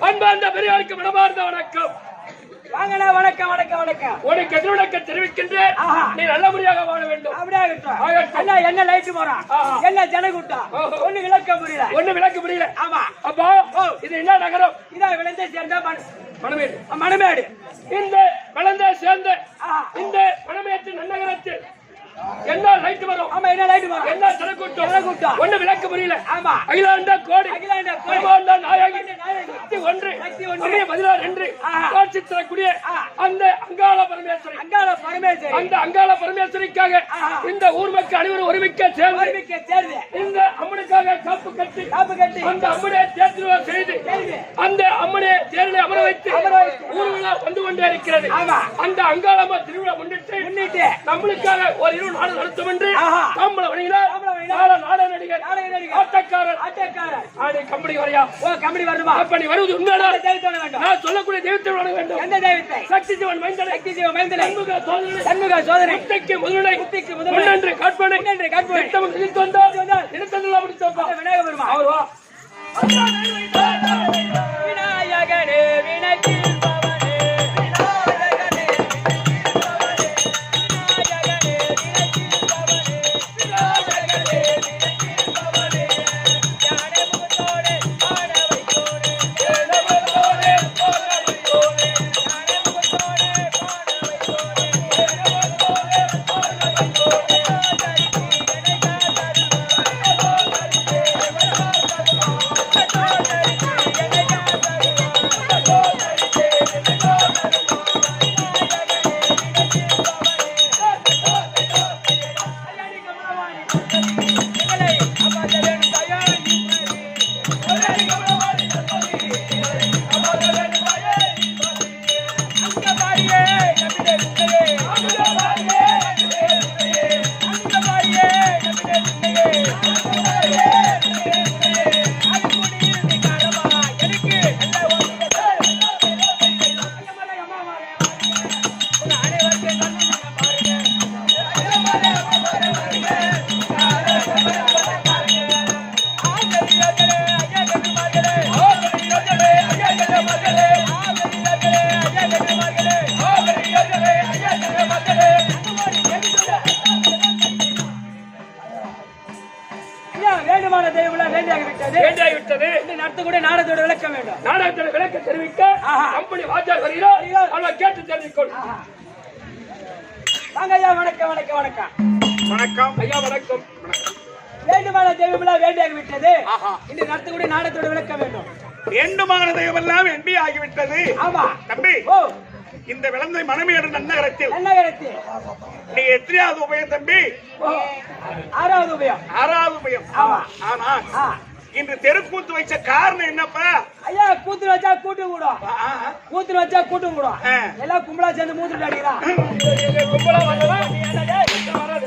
அன்பார்ந்த பெரியாருக்கு மனமார்ந்த வணக்கம். வாங்கண்ணா, வணக்கம் வணக்கம் வணக்கம். உனக்கு எதிர்வணக்கம் தெரிவிக்கின்றேன். நீ நல்ல முறையாக வாழ வேண்டும். அப்படியே என்ன லைட் போறான், என்ன ஜனக்கூட்டா, ஒண்ணு விளக்க முடியல, ஒண்ணு விளக்க முடியல. ஆமா. அப்போ இது என்ன நகரம்? இதான் விளைந்த சேர்ந்த மணமேடு. மணமேடு. இந்த விளைந்த சேர்ந்த இந்த மணமேட்டு நன்னகரத்தில் என்ன லைட் வரும்? ஆமா, என்ன லைட் வரும், என்ன ஜனக்கூட்டம், ஒண்ணு விளக்க முடியல. ஆமா. அகிலாண்ட கோடி நாயகி சக்தி ஒன்று 16 காட்சி தரக்கூடிய அந்த அங்காள பரமேஸ்வரி, அந்த அங்காள பரமேஸ்வரிக்காக இந்த ஊர் மக்கள் அனைவரும் ஒருமிக்க சேர்ந்து இந்த அம்மனுக்காக காப்பு கட்டி அந்த அம்மனை தேர்தல் செய்து அந்த அம்மனை தேர்தலை அமர வைத்து ஊர்வலம் வந்து கொண்டே இருக்கிறது. அந்த அங்காளம்மா திருவிழா முன்னிட்டு நம்மளுக்காக ஒரு 20 நாள் நடத்தும் என்று கம்பள வணிகர் நாட நடிகர் ஆட்டக்காரர் ஆடி கம்பெனி வரையா கம்பெனி வரணுமா? அப்ப நீ வருவது உண்மையான தெய்வத்தோட வேண்டும். நான் சொல்லக்கூடிய தெய்வத்தை வணங்க வேண்டும். எந்த தெய்வத்தை? சக்தி சிவன் மைந்தனை, சண்முக சோதனை, முத்திக்கு முதலை, முன்னன்று காட்பனை, நித்தமும் நினைத்து வந்தால் நினைத்தெல்லாம் அப்படி சொல்பா விநாயகர் பெருமா. அவர் வா. விநாயகனே வினைக்கு வேண்டியாகிவிட்டது. வேண்டியாகிவிட்டது. இந்த நடத்தக்கூடிய நாடகத்தோட விளக்க வேண்டும். நாடகத்தோட விளக்க தெரிவிக்க ஆஹா. கம்பெனி வாத்தியார் வருகிறார். அவளை கேட்டு தெரிவிக்கொள். வாங்க ஐயா, வணக்கம் வணக்கம் வணக்கம். வணக்கம் ஐயா வணக்கம். வேண்டுமான தெய்வமெல்லாம் வேண்டியாகிவிட்டது. ஆஹா. இன்று நடத்தக்கூடிய நாடகத்தோட விளக்க வேண்டும். வேண்டுமான தெய்வமெல்லாம் எண்டி ஆகிவிட்டது. ஆமா தம்பி, ஓ இந்த விளந்தை மணமேடு நன்னகரத்தில் என்ன கருத்து? நீ எத்தனையாவது உபயம் தம்பி? ஓ 6வது உபயம். 6வது உபயம். ஆமா. ஆனா ஆ. இன்று தெருக்கூத்து வச்ச காரணம் என்னப்பா? ஐயா கூத்து வச்சா கூட்டம் கூடும். கூத்து வச்சா கூட்டம் கூடும். ஆ. எல்லாம் கும்பலா சேர்ந்து மூத்துட்டு அடிக்கிறான். கும்பலா வந்ததா நீ என்னடா இங்க வராது.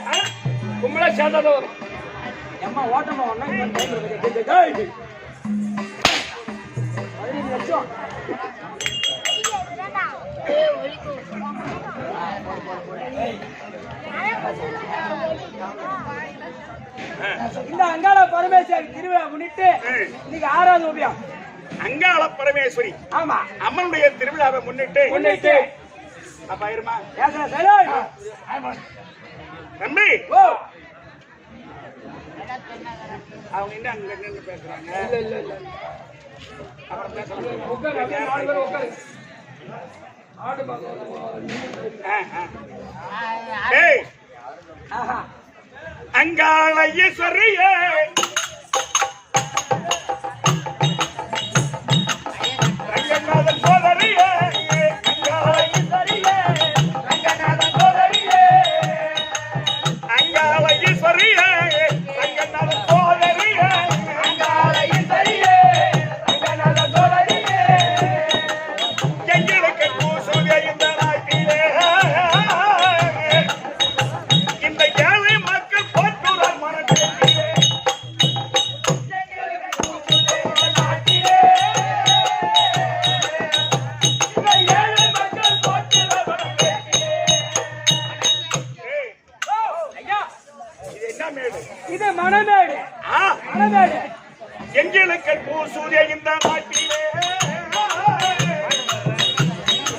கும்பலா சேர்ந்தது வரும். எம்மா ஓட்டமா ஒண்ணா இந்த டைம் இருக்குது. டேய் 15 லட்சம். இந்த அங்காள பரமேஸ்வரி திருவிழா முன்னிட்டு இன்னைக்கு 6வது உபயம். அங்காள பரமேஸ்வரி ஆமா அம்மனுடைய திருவிழாவை முன்னிட்டு அப்ப இருமா பேசுற சைலண்ட். தம்பி, ஓ அவங்க என்ன அங்க நின்னு பேசுறாங்க? அப்புறம் பேசலாம். உட்காரு, அப்படியே 4 பேர் உட்காரு. ஆடு டேய், ஆஹா அங்காள ஈஸ்வரியே ரங்கநாதன் சோதரியே, அங்காள ஈஸ்வரியே, ரங்கநாதன் சோதரியே, அங்காள ஈஸ்வரியே, ரங்கநாதன் சோதரியே, அங்காள ஈஸ்வரியே, ரங்கநாதன் சோதரியே, எங்களுக்கு பூசுதே இந்த நாட்டிலே, இந்த ஏழை மக்கள் போற்றுறார் மனதிலே, எங்களுக்கு பூசுதே இந்த நாட்டிலே, இந்த ஏழை மக்கள் போற்றுறார் மனதிலே. ஏய், ஐயா இது என்ன மேடு? இது மணமேடு. ஆ, மணமேடு எங்களுக்கு பூசுதே இந்த நாட்டிலே,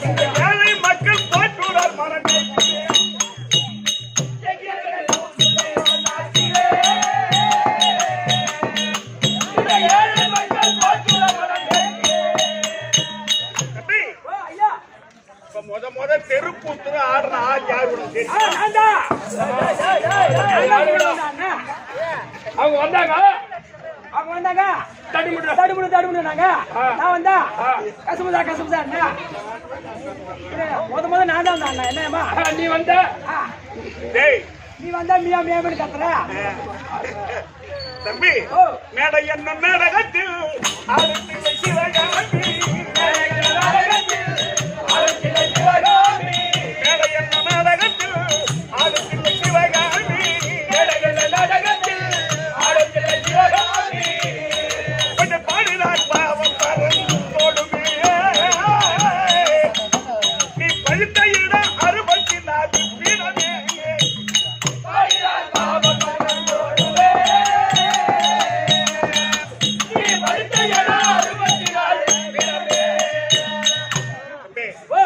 இந்த ஏழை மக்கள் போற்றுறார் மனதிலே, எங்களுக்கு பூசுதே இந்த நாட்டிலே, இந்த ஏழை மக்கள் போற்றுறார் மனதிலே. தம்பி, ஓ ஐயா இப்ப முத தெருக்கூத்துல ஆடுற ஆள் யாரு உனக்கு தெரியும்? நான்தா. அண்ணா அவங்க வந்தாங்க. அவங்க வந்தாங்க. தடுமுடுற. தடுமுடுனாங்க. நான் வந்தா கசுமுதா அண்ணா. முத நான் தான் வந்தேன் அண்ணா. என்னம்மா நீ வந்த. டேய், நீ வந்தா மியா மியாமனு கத்துற. தம்பி, ஓ மேடை என்ன நாடகத்தில் ஆடுகிற சிவகாமி, மேடை என்ன நாடகத்தில் ஆடுகிற சிவகாமி, மேடை என்ன நாடகத்தில் ஆடுகிற சிவகாமி, மேடை என்ன நாடகத்தில் ஆடுகிற சிவகாமி, கொஞ்சம் பாடினார் பாவம் பறந்தோடுமே, நீ பழுத்த இடம் 64 பீடமே, பாடினார் பாவம் பறந்தோடுமே, நீ பழுத்த இடம் 64 பீடமே. தம்பி, ஓ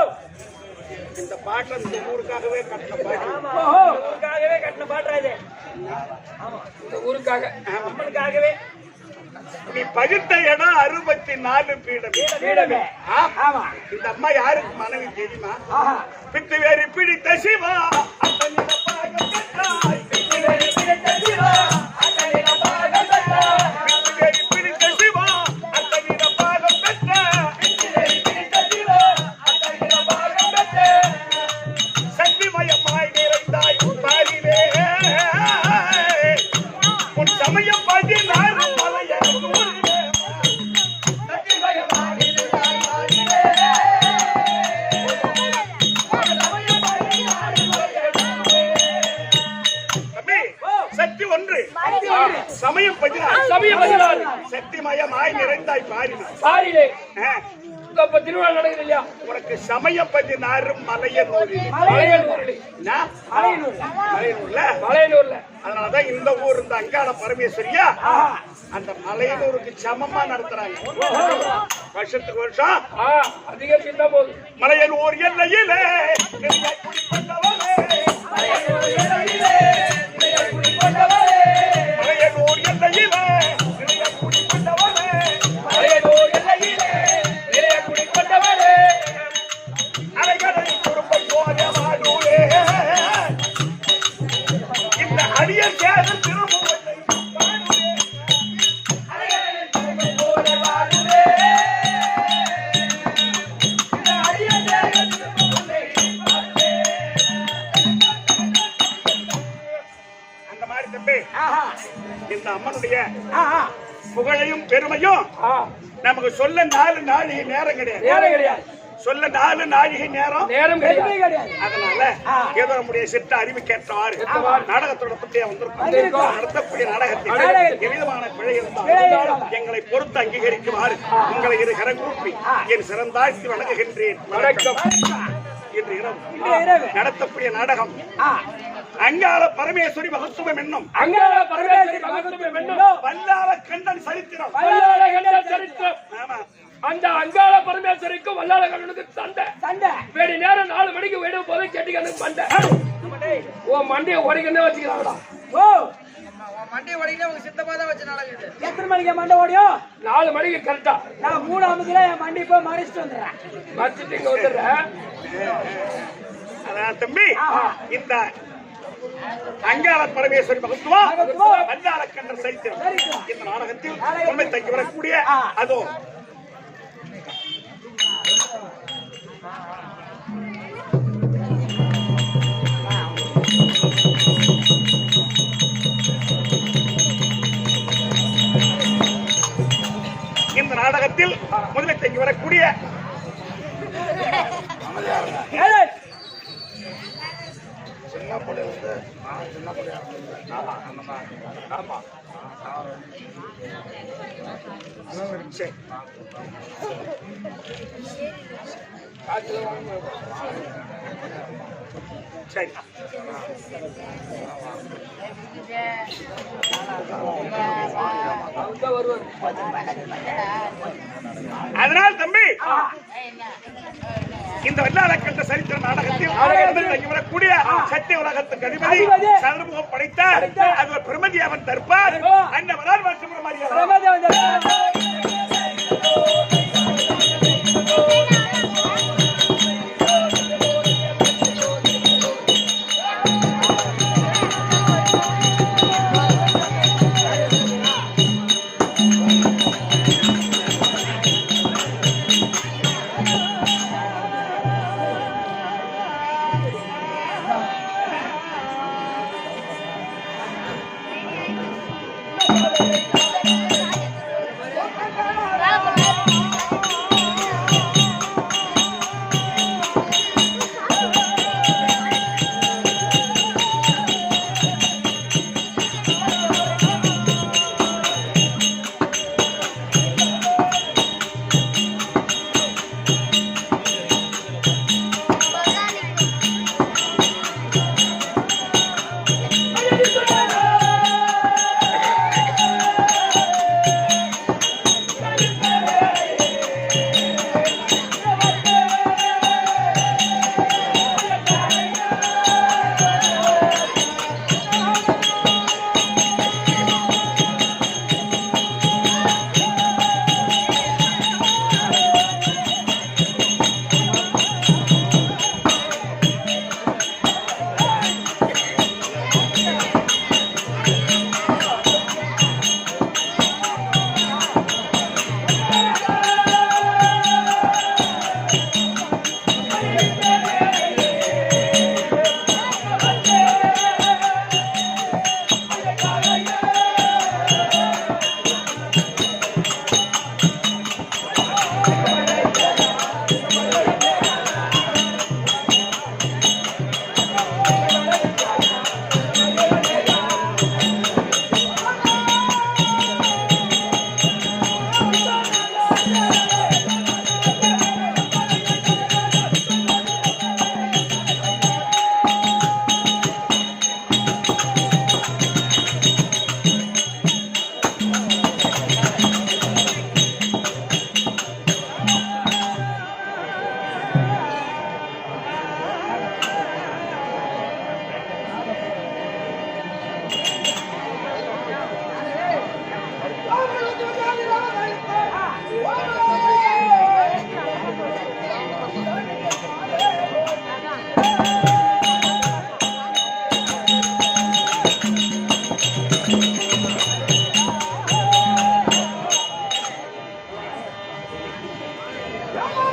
இந்த பாட்டை இந்த ஊருக்காகவே கட்டின பாட்டு. ஓஹோ உங்களுக்காகவே கட்டின பாட்டுறா இது. இந்த ஊருக்காக. நம்மளுக்காகவே நீ பகுத்த இடம் 64 பீடமே. பீடமே. ஆ, ஆமா இந்த அம்மா யாருக்கு மனைவி தெரியுமா? ஆஹா பித்து வேறி பிடித்த சிவா அத்தனிட பாகம் பெற்றாய். பித்து வேறி பிடித்த சிவா அத்தனிட பாகம் பெற்றாய். பித்து வேறி பிடித்த சிவா அத்தனிட பாகம் பெற்றாய். பித்து வேறி பிடித்த சிவா அத்தனிட பாகம் பெற்றாய். சக்திமயமாய் நிறைந்தாய் பாரிலே, உன் சமயம் 16 மலையன் ஊரிலே. சக்திமயமாய் நிறைந்தாய் பாரிலே, தம்பி, சக்தி ஒன்று, சமயம் 16. சமயம் 16. சக்திமயமாய் நிறைந்தாய் பாரினாய். பாரிலே. ஆ, இப்ப திருவிழா நடக்குது இல்லையா? உனக்கு சமயம் 16 மலையன் ஊரிலே. மலையனூர்ல. என்ன? மலையனூர்ல. மலையனூர்ல. மலையனூர்ல. அதனாலதான் இந்த ஊர் இந்த அங்காள பரமேஸ்வரியா ஆஹா அந்த மலையனூருக்கு சமமா நடத்துறாங்க. வருஷத்துக்கு வருஷம் அதிகரிச்சு தான் போகுது. மலையனூர் எல்லையிலே நிறைய குடிப்பட்டவளே, மலையனூர் எல்லையிலே நிறைய குடிப்பட்டவளே, மலையனூர் எல்லையிலே நிறைய குடிப்பட்டவளே, நமக்கு சொல்ல 4 நாழிகை நேரம் கிடையாது. நேரம் கிடையாது. சொல்ல 4 நாழிகை நேரம் கிடையாது. கிடையாது. அதனால ஏதோ நம்முடைய சிட்ட அறிவு கேட்டவாறு நாடகத்தோட புள்ளியா வந்திருக்கோம். நடத்தக்கூடிய நாடகத்தில் எவ்விதமான பிழை இருந்தாலும் எங்களை பொறுத்து அங்கீகரிக்குமாறு உங்களை இரு கரங்கூப்பி என் சிறந்தாழ்த்தி வணங்குகின்றேன். வணக்கம். இன்று இரவு நடத்தக்கூடிய நாடகம் அங்காள பரமேஸ்வரி மகத்துவம் என்னும் வல்லாள கண்ணன் சரித்திரம். ஆமா, அந்த அங்காள பரமேஸ்வரிக்கும் வல்லாள கண்ணனுக்கு சண்டை. வேடி நேரம் 4 மணிக்கு விடும் போது கேட்டுக்கணும் சண்டை. ஓ மண்டியை உடைக்கணும் வச்சுக்கிறாங்களா? ஓ மண்டை ஓடினா உங்க சித்தப்பா தான் வச்சு நடக்குது. எத்தனை மணிக்கு மண்டை ஓடியும்? 4 மணிக்கு கரெக்டா. நான் 3:50 என் மண்டி போய் மறைச்சிட்டு வந்துடுறேன். மறைச்சிட்டு இங்க வந்துடுறேன். அதான் தம்பி, இந்த அங்காள பரமேஸ்வரி மகத்துவம் வல்லாள கண்ணன் சரித்திரம் இந்த நாடகத்தில் உண்மை தங்கி வரக்கூடிய அதோ இந்த நாடகத்தில் முதலில் தங்கி வரக்கூடிய சரி அதனால் தம்பி இந்த வல்லாள கண்ட சரித்திர நாடகத்தில் வரக்கூடிய சத்திய உலகத்துக்கு அதிபதி சதுர்முகம் படைத்தார். அது பிரமதி அவன் தற்பார் அந்த வரால் மாற்றம் Yeah.